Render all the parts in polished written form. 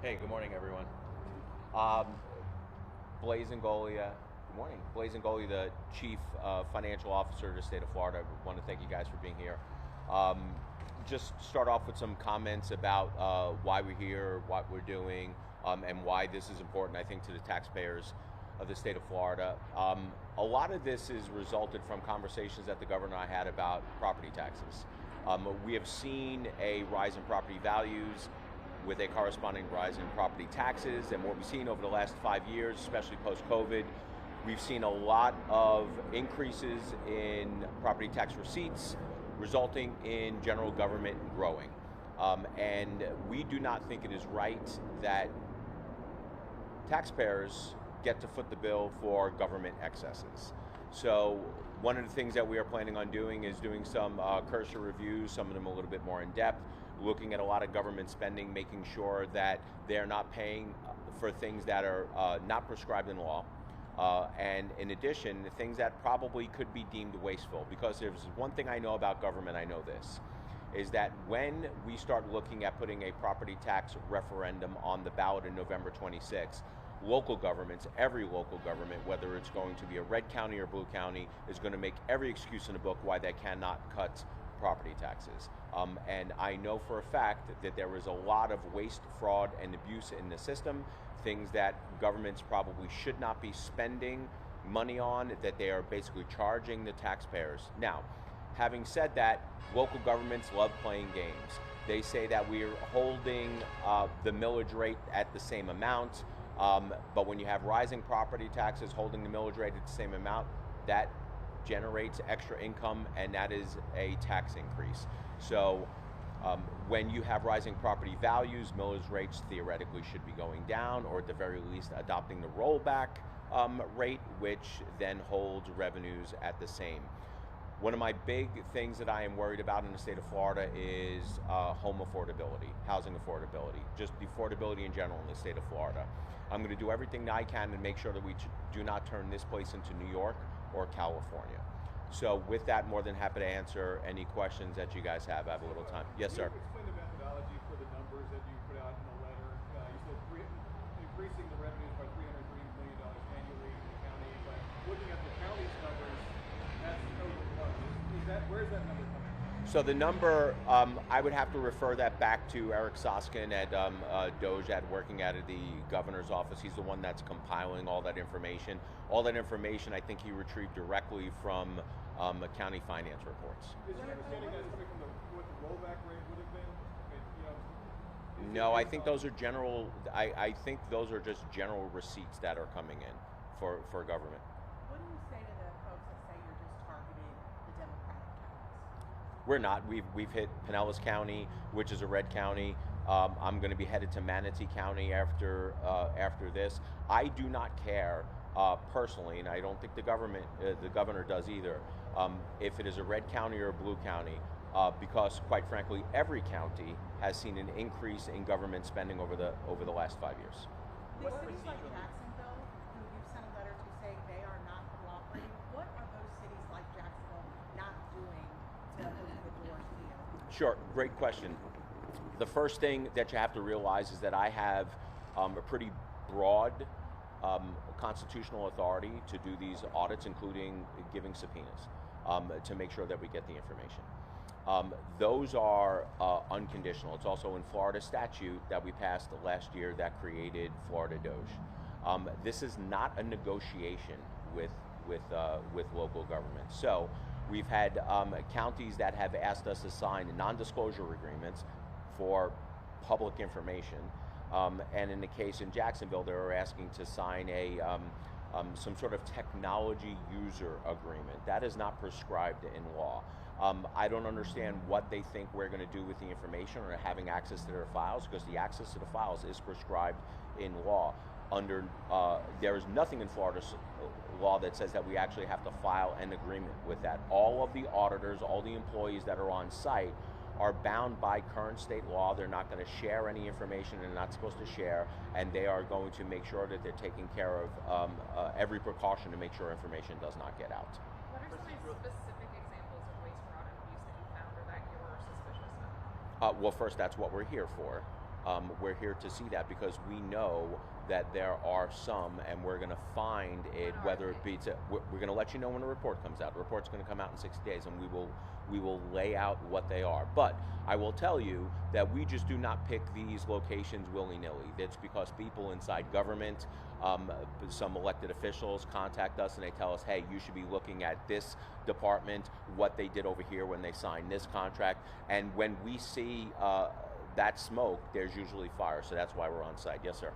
Hey, good morning, everyone. Um, Blaise Ingoglia, good morning. Blaise Ingoglia, the Chief Financial Officer of the state of Florida. I want to thank you guys for being here. Um, just start off with some comments about why we're here, what we're doing, and why this is important, I think, to the taxpayers of the state of Florida. A lot of this is resulted from conversations that the governor and I had about property taxes. We have seen a rise in property values with a corresponding rise in property taxes. And what we've seen over the last 5 years, especially post-COVID, we've seen a lot of increases in property tax receipts, resulting in general government growing. And we do not think it is right that taxpayers get to foot the bill for government excesses. So one of the things that we are planning on doing is doing some cursory reviews, some of them a little bit more in depth, looking at a lot of government spending, making sure that they're not paying for things that are not prescribed in law. And in addition, the things that probably could be deemed wasteful. Because there's one thing I know about government, I know this, is that when we start looking at putting a property tax referendum on the ballot in November 26th, local governments, every local government, whether it's going to be a red county or blue county, is going to make every excuse in the book why they cannot cut property taxes. And I know for a fact that there is a lot of waste, fraud, and abuse in the system, things that governments probably should not be spending money on, that they are basically charging the taxpayers. Now, having said that, local governments love playing games. They say that we're holding the millage rate at the same amount, but when you have rising property taxes holding the millage rate at the same amount, that generates extra income, and that is a tax increase. So when you have rising property values, millage rates theoretically should be going down, or at the very least adopting the rollback rate, which then holds revenues at the same. One of my big things that I am worried about in the state of Florida is home affordability, housing affordability, just the affordability in general in the state of Florida. I'm going to do everything that I can to make sure that we do not turn this place into New York or California. So with that, more than happy to answer any questions that you guys have. I have a little time. Yes, sir. Can you explain the methodology for the numbers that you put out in the letter? You said increasing the revenues by $303 million annually in the county, but looking at the county's numbers, that's overblown. Where's that number coming from? So the number, I would have to refer that back to Eric Soskin at DOGE, working out of the governor's office. He's the one that's compiling all that information. All that information, I think he retrieved directly from county finance reports. Is your understanding that's coming from what the rollback rate would have been? No, I think those are general. I think those are just general receipts that are coming in for government. What do you say to the folks that say you're just targeting the Democratic counties? We're not. We've hit Pinellas County, which is a red county. I'm going to be headed to Manatee County after this. I do not care personally, and I don't think the governor does either, if it is a red county or a blue county, because quite frankly, every county has seen an increase in government spending over the last 5 years. These cities like Jacksonville, who you've sent a letter to saying they are not cooperating, what are those cities like Jacksonville not doing to open the doors to you? Sure, great question. The first thing that you have to realize is that I have a pretty broad constitutional authority to do these audits, including giving subpoenas to make sure that we get the information. Those are unconditional. It's also in Florida statute that we passed last year that created Florida DOGE. This is not a negotiation with local government. So we've had counties that have asked us to sign non-disclosure agreements for public information. And in the case in Jacksonville, they were asking to sign some sort of technology user agreement. That is not prescribed in law. I don't understand what they think we're going to do with the information or having access to their files, because the access to the files is prescribed in law. There is nothing in Florida's law that says that we actually have to file an agreement with that. All of the auditors, all the employees that are on site are bound by current state law. They're not going to share any information they're not supposed to share, and they are going to make sure that they're taking care of every precaution to make sure information does not get out. What are some specific examples of waste, fraud, and abuse that you found or that you were suspicious of? Well, first, that's what we're here for. we're here to see that because we know that there are some, and we're going to find it, whether it be we're going to let you know when the report comes out. The report's going to come out in 60 days, and we will lay out what they are. But I will tell you that we just do not pick these locations willy-nilly. That's because people inside government, some elected officials contact us and they tell us, hey, you should be looking at this department, what they did over here when they signed this contract. And when we see that smoke, there's usually fire. So that's why we're on site. Yes, sir.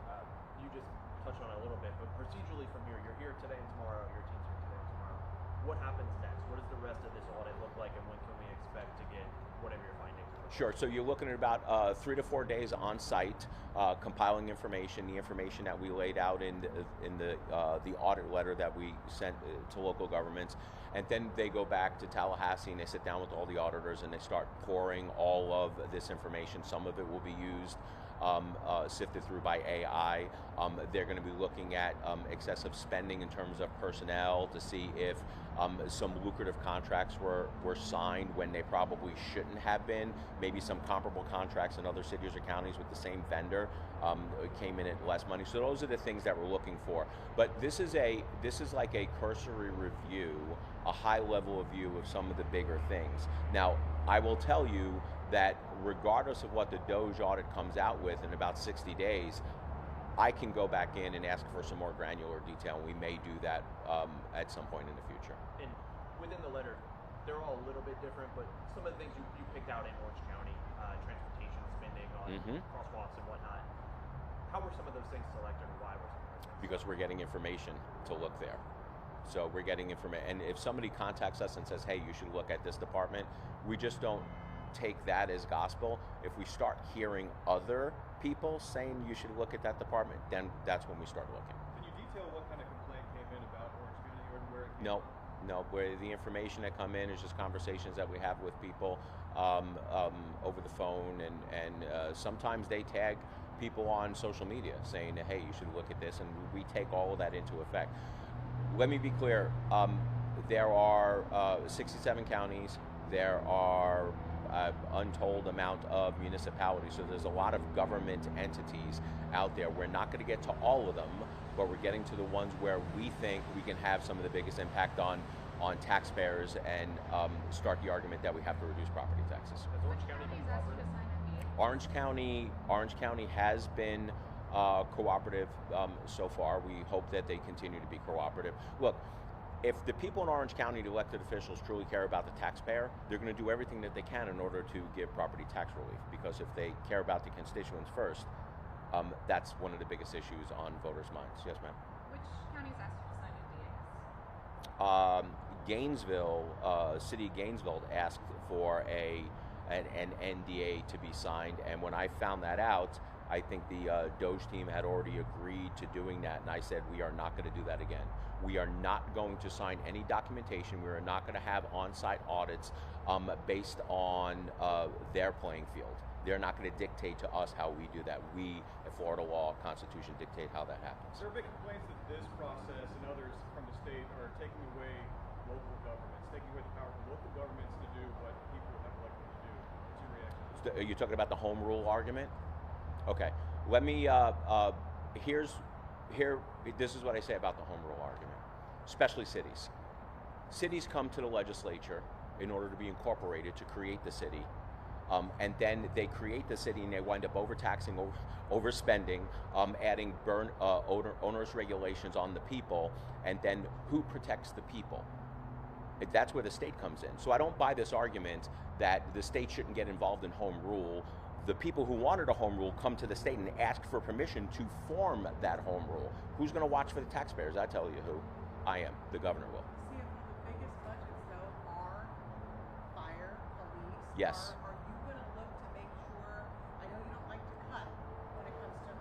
You just touched on it a little bit, but procedurally from here, you're here today and tomorrow, your team's here today and tomorrow. What happens next? What does the rest of this audit look like, and when can we expect to get whatever you're finding? Sure, so you're looking at about 3 to 4 days on site, compiling information, the information that we laid out in the audit letter that we sent to local governments. And then they go back to Tallahassee and they sit down with all the auditors and they start pouring all of this information. Some of it will be used, sifted through by AI. They're going to be looking at excessive spending in terms of personnel to see if some lucrative contracts were signed when they probably shouldn't have been. Maybe some comparable contracts in other cities or counties with the same vendor came in at less money. So those are the things that we're looking for. But this is like a cursory review, a high-level view of some of the bigger things. Now, I will tell you that regardless of what the DOGE audit comes out with in about 60 days, I can go back in and ask for some more granular detail, and we may do that at some point in the future. And within the letter, they're all a little bit different, but some of the things you picked out in Orange County, transportation spending on crosswalks and whatnot, how were some of those things selected, or why were some of those things? Because we're getting information to look there. So we're getting information, and if somebody contacts us and says, hey, you should look at this department, we just don't take that as gospel. If we start hearing other people saying you should look at that department, then that's when we start looking. Can you detail what kind of complaint came in about Orange County or where it came from? No, where the information that come in is just conversations that we have with people over the phone, and sometimes they tag people on social media saying, hey, you should look at this, and we take all of that into effect. Let me be clear, there are 67 counties, there are untold amount of municipalities, so there's a lot of government entities out there. We're not going to get to all of them, but we're getting to the ones where we think we can have some of the biggest impact on taxpayers and start the argument that we have to reduce property taxes. Has Orange County been cooperative? Orange County has been cooperative so far. We hope that they continue to be cooperative. Look, if the people in Orange County, the elected officials, truly care about the taxpayer, they're going to do everything that they can in order to give property tax relief. Because if they care about the constituents first, that's one of the biggest issues on voters' minds. Yes, ma'am? Which counties asked you to sign NDAs? Gainesville, City of Gainesville asked for an NDA to be signed, and when I found that out, I think the DOGE team had already agreed to doing that, and I said we are not going to do that again. We are not going to sign any documentation. We are not going to have on-site audits based on their playing field. They're not going to dictate to us how we do that. We, at Florida law, Constitution, dictate how that happens. There are big complaints that this process and others from the state are taking away local governments, taking away the power for local governments to do what people have elected to do. What's your reaction? Are you talking about the home rule argument? Okay, let me, this is what I say about the home rule argument, especially cities. Cities come to the legislature in order to be incorporated to create the city, and then they create the city and they wind up overtaxing, overspending, adding onerous regulations on the people, and then who protects the people? That's where the state comes in. So I don't buy this argument that the state shouldn't get involved in home rule. The people who wanted a home rule come to the state and ask for permission to form that home rule. Who's going to watch for the taxpayers? I tell you who. I am. The governor will. CFO, the biggest budgets though are fire, police. Yes. Are you going to look to make sure, I know you don't like to cut when it comes to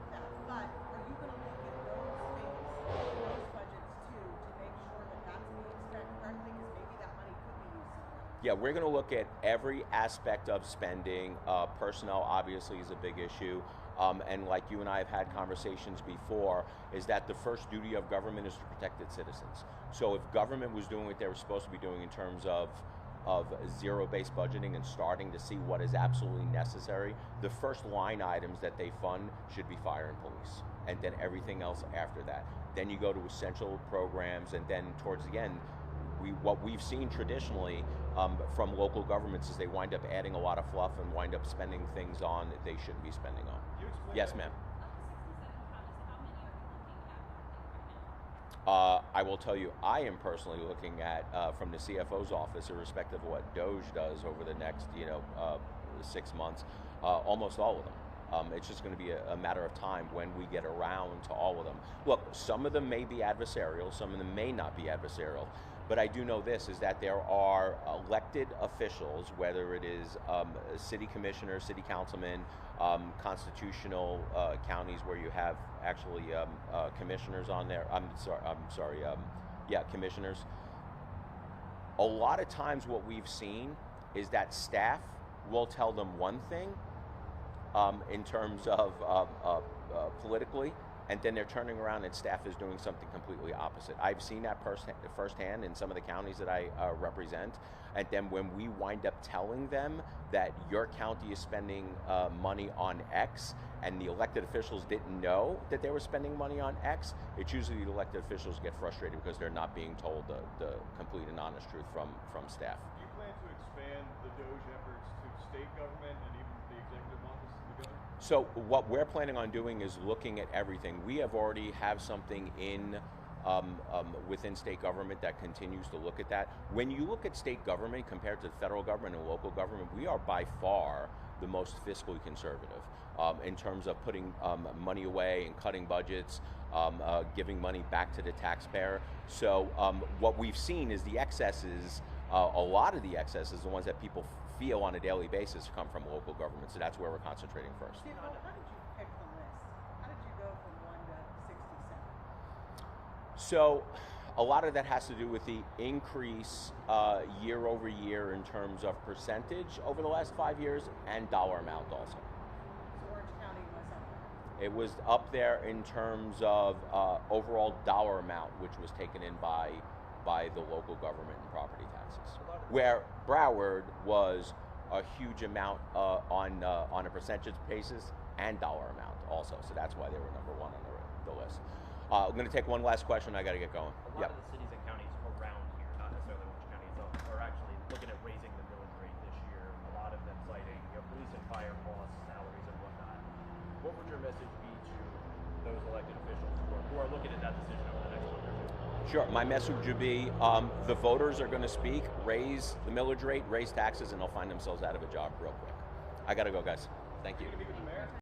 that, but are you going to look at those things, those budgets too, to make sure that that's being spent correctly, because maybe that money could be used somewhere? Yeah, we're going to look at every aspect of spending. Personnel obviously is a big issue. And like you and I have had conversations before, is that the first duty of government is to protect its citizens. So if government was doing what they were supposed to be doing in terms of of zero-based budgeting and starting to see what is absolutely necessary, the first line items that they fund should be fire and police, and then everything else after that. Then you go to essential programs, and then towards the end, what we've seen traditionally from local governments is they wind up adding a lot of fluff and wind up spending things on that they shouldn't be spending on. Can you explain Yes, that? ma'am. Of the 67 counties, how many are you looking at? I will tell you, I am personally looking at, from the CFO's office, irrespective of what DOGE does over the next 6 months, almost all of them. It's just going to be a matter of time when we get around to all of them. Look, some of them may be adversarial, some of them may not be adversarial, but I do know this, is that there are elected officials, whether it is city commissioners, city councilmen, constitutional counties where you have actually commissioners on there. Commissioners. A lot of times what we've seen is that staff will tell them one thing in terms of politically, and then they're turning around and staff is doing something completely opposite. I've seen that firsthand in some of the counties that I represent, and then when we wind up telling them that your county is spending money on X, and the elected officials didn't know that they were spending money on X, it's usually the elected officials get frustrated because they're not being told the complete and honest truth from staff. Do you plan to expand the DOGE efforts to state government and even the executive office of the governor? So what we're planning on doing is looking at everything. We have already have something in within state government that continues to look at that. When you look at state government compared to the federal government and local government, we are by far the most fiscally conservative in terms of putting money away and cutting budgets, giving money back to the taxpayer. So what we've seen is the excesses, a lot of the excesses, the ones that people feel on a daily basis, come from local government. So that's where we're concentrating first. CFO, how did you pick the list? How did you go from 1 to 67? So a lot of that has to do with the increase year over year in terms of percentage over the last 5 years and dollar amount also. So Orange County was up there. It was up there in terms of overall dollar amount, which was taken in by the local government and property taxes. Where Broward was a huge amount on a percentage basis and dollar amount also. So that's why they were number one on the list. I'm going to take one last question. I got to get going. A lot of the cities and counties around here, not necessarily Orange County, are actually looking at raising the millage rate this year. A lot of them citing police and fire costs, salaries, and whatnot. What would your message be to those elected officials who are looking at that decision over the next month or two? Sure. My message would be the voters are going to speak, raise the millage rate, raise taxes, and they'll find themselves out of a job real quick. I got to go, guys. Thank you. Are you going to meet with the mayor?